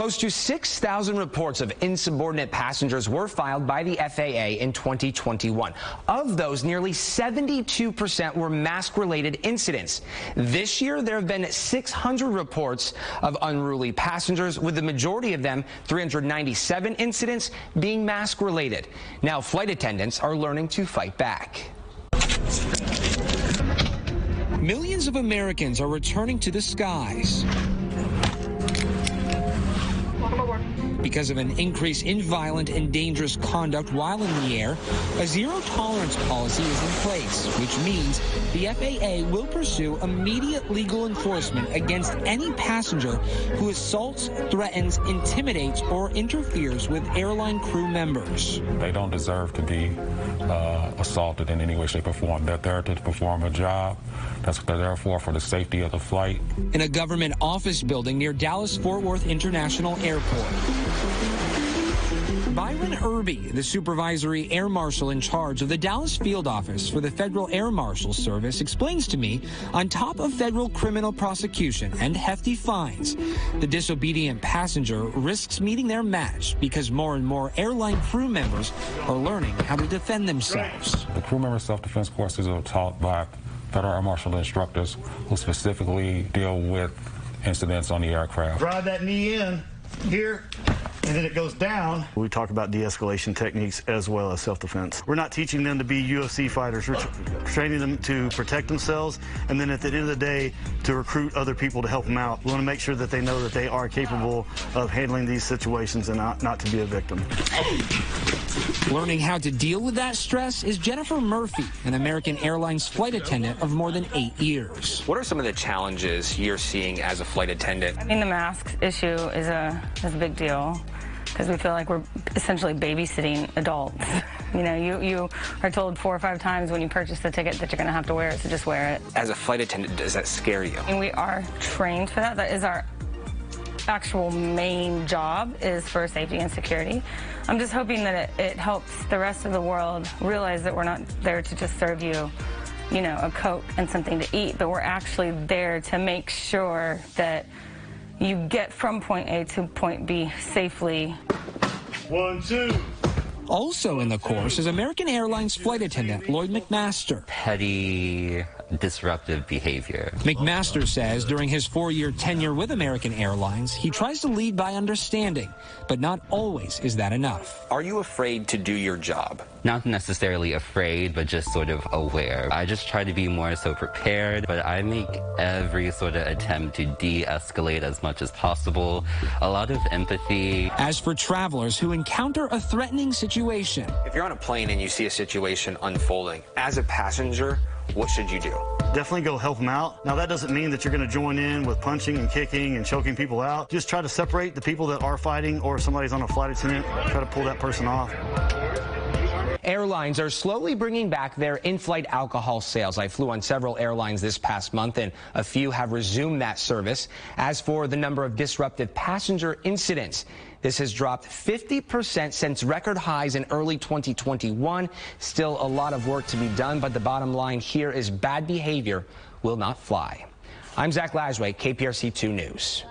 Close to 6,000 reports of insubordinate passengers were filed by the FAA in 2021. Of those, nearly 72% were mask-related incidents. This year, there have been 600 reports of unruly passengers, with the majority of them, 397 incidents, being mask-related. Now, flight attendants are learning to fight back. Millions of Americans are returning to the skies because of an increase in violent and dangerous conduct while in the air. A zero-tolerance policy is in place, which means the FAA will pursue immediate legal enforcement against any passenger who assaults, threatens, intimidates, or interferes with airline crew members. They don't deserve to be assaulted in any way, shape, or form. They're there to perform a job. That's what they're there for the safety of the flight. In a government office building near Dallas-Fort Worth International Airport. Byron Irby, the supervisory air marshal in charge of the Dallas field office for the Federal Air Marshal Service, explains to me, on top of federal criminal prosecution and hefty fines, the disobedient passenger risks meeting their match because more and more airline crew members are learning how to defend themselves. The crew member self-defense courses are taught by Federal Air Marshal instructors who specifically deal with incidents on the aircraft. Drive that knee in here, and then it goes down. We talk about de-escalation techniques as well as self-defense. We're not teaching them to be UFC fighters. We're training them to protect themselves, and then at the end of the day, to recruit other people to help them out. We want to make sure that they know that they are capable of handling these situations and not to be a victim. Learning how to deal with that stress is Jennifer Murphy, an American Airlines flight attendant of more than 8 years. What are some of the challenges you're seeing as a flight attendant? I mean, the mask issue is a big deal because we feel like we're essentially babysitting adults. You know, you are told 4 or 5 times when you purchase the ticket that you're going to have to wear it, so just wear it. As a flight attendant, does that scare you? And we are trained for that. That is our actual main job, is for safety and security. I'm just hoping that it helps the rest of the world realize that we're not there to just serve you, you know, a Coke and something to eat, but we're actually there to make sure that you get from point A to point B safely. 1, 2. Also in the course is American Airlines flight attendant Lloyd McMaster. Petty, disruptive behavior. McMaster says during his 4-year tenure with American Airlines, he tries to lead by understanding, but not always is that enough. Are you afraid to do your job? Not necessarily afraid, but just sort of aware. I just try to be more so prepared, but I make every sort of attempt to de-escalate as much as possible. A lot of empathy. As for travelers who encounter a threatening situation. If you're on a plane and you see a situation unfolding, as a passenger, what should you do? Definitely go help them out. Now, that doesn't mean that you're going to join in with punching and kicking and choking people out. Just try to separate the people that are fighting, or if somebody's on a flight attendant, try to pull that person off. Airlines are slowly bringing back their in-flight alcohol sales. I flew on several airlines this past month, and a few have resumed that service. As for the number of disruptive passenger incidents, this has dropped 50% since record highs in early 2021. Still a lot of work to be done, but the bottom line here is bad behavior will not fly. I'm Zach Lasway, KPRC 2 News.